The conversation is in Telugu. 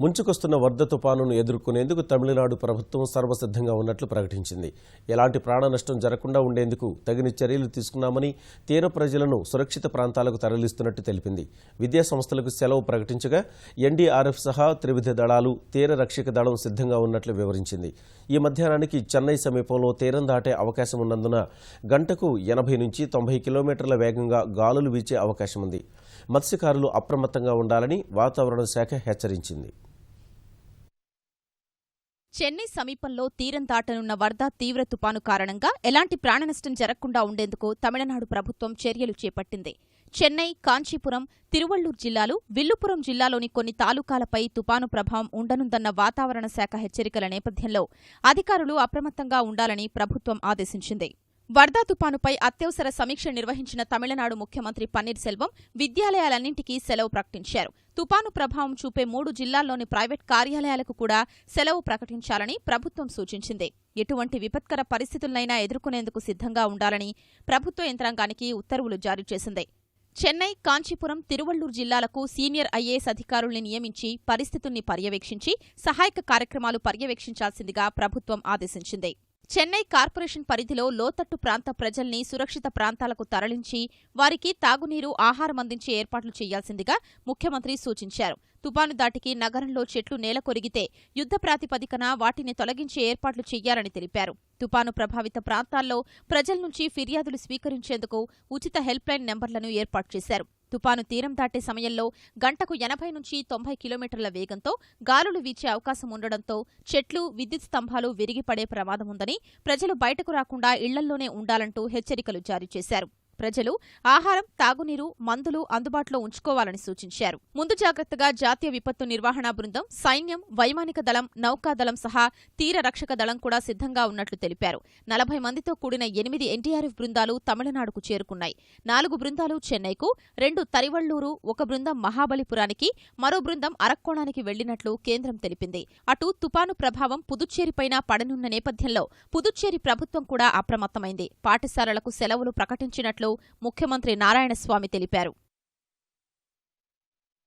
ముంచుకొస్తున్న వరద తుపానును ఎదుర్కొనేందుకు తమిళనాడు ప్రభుత్వం సర్వసిద్ధంగా ఉన్నట్లు ప్రకటించింది. ఎలాంటి ప్రాణ నష్టం జరగకుండా ఉండేందుకు తగిన చర్యలు తీసుకున్నామని, తీర ప్రజలను సురక్షిత ప్రాంతాలకు తరలిస్తున్నట్టు తెలిపింది. విద్యా సంస్థలకు సెలవు ప్రకటించగా ఎన్డీఆర్ఎఫ్ సహా త్రివిధ దళాలు, తీర రక్షక దళం సిద్ధంగా ఉన్నట్లు వివరించింది. ఈ మధ్యాహ్నానికి చెన్నై సమీపంలో తీరం దాటే అవకాశం ఉన్నందున గంటకు 80 నుంచి 90 కిలోమీటర్ల వేగంగా గాలులు వీచే అవకాశం ఉంది. మత్స్యకారులు అప్రమత్తంగా ఉండాలని వాతావరణ శాఖ హెచ్చరించింది. చెన్నై సమీపంలో తీరం దాటనున్న వరద తీవ్ర తుపాను కారణంగా ఎలాంటి ప్రాణనష్టం జరగకుండా ఉండేందుకు తమిళనాడు ప్రభుత్వం చర్యలు చేపట్టింది. చెన్నై, కాంచీపురం, తిరువళ్లూరు జిల్లాలు, విల్లుపురం జిల్లాలోని కొన్ని తాలూకాలపై తుపాను ప్రభావం ఉండనుందన్న వాతావరణ శాఖ హెచ్చరికల నేపథ్యంలో అధికారులు అప్రమత్తంగా ఉండాలని ప్రభుత్వం ఆదేశించింది. వరద తుపానుపై అత్యవసర సమీక్ష నిర్వహించిన తమిళనాడు ముఖ్యమంత్రి పన్నీర్ సెల్వం విద్యాలయాలన్నింటికీ సెలవు ప్రకటించారు. తుపాను ప్రభావం చూపే 3 జిల్లాల్లోని ప్రైవేట్ కార్యాలయాలకు కూడా సెలవు ప్రకటించాలని ప్రభుత్వం సూచించింది. ఎటువంటి విపత్కర పరిస్థితులనైనా ఎదుర్కొనేందుకు సిద్ధంగా ఉండాలని ప్రభుత్వ యంత్రాంగానికి ఉత్తర్వులు జారీ చేసింది. చెన్నై, కాంచీపురం, తిరువళ్లూరు జిల్లాలకు సీనియర్ ఐఏఎస్ అధికారుల్ని నియమించి పరిస్థితుల్ని పర్యవేక్షించి సహాయక కార్యక్రమాలు పర్యవేక్షించాల్సిందిగా ప్రభుత్వం ఆదేశించింది. చెన్నై కార్పొరేషన్ పరిధిలో లోతట్టు ప్రాంత ప్రజల్ని సురక్షిత ప్రాంతాలకు తరలించి వారికి తాగునీరు, ఆహారం అందించే ఏర్పాట్లు చేయాల్సిందిగా ముఖ్యమంత్రి సూచించారు. తుపాను దాటికి నగరంలో చెట్లు నేలకొరిగితే యుద్ధ ప్రాతిపదికన వాటిని తొలగించే ఏర్పాట్లు చెయ్యాలని తెలిపారు. తుపాను ప్రభావిత ప్రాంతాల్లో ప్రజల నుంచి ఫిర్యాదులు స్వీకరించేందుకు ఉచిత హెల్ప్లైన్ నెంబర్లను ఏర్పాటు చేశారు. తుపాను తీరం దాటే సమయంలో గంటకు 80 నుంచి 90 కిలోమీటర్ల వేగంతో గాలులు వీచే అవకాశం ఉండడంతో చెట్లు, విద్యుత్ స్తంభాలు విరిగిపడే ప్రమాదముందని, ప్రజలు బయటకు రాకుండా ఇళ్లల్లోనే ఉండాలంటూ హెచ్చరికలు జారీ చేశారు. ప్రజలు ఆహారం, తాగునీరు, మందులు అందుబాటులో ఉంచుకోవాలని సూచించారు. ముందు జాగ్రత్తగా జాతీయ విపత్తు నిర్వహణా బృందం, సైన్యం, వైమానిక దళం, నౌకాదళం సహా తీర రక్షక దళం కూడా సిద్ధంగా ఉన్నట్లు తెలిపారు. 40 మందితో కూడిన 8 ఎన్డీఆర్ఎఫ్ బృందాలు తమిళనాడుకు చేరుకున్నాయి. 4 బృందాలు చెన్నైకు, 2 తరివళ్లూరు, 1 బృందం మహాబలిపురానికి, మరో బృందం అరక్కోణానికి వెళ్లినట్లు కేంద్రం తెలిపింది. అటు తుపాను ప్రభావం పుదుచ్చేరిపైన పడనున్న నేపథ్యంలో పుదుచ్చేరి ప్రభుత్వం కూడా అప్రమత్తమైంది. పాఠశాలలకు సెలవులు ప్రకటించినట్లు ముఖ్యమంత్రి నారాయణస్వామి తెలిపారు.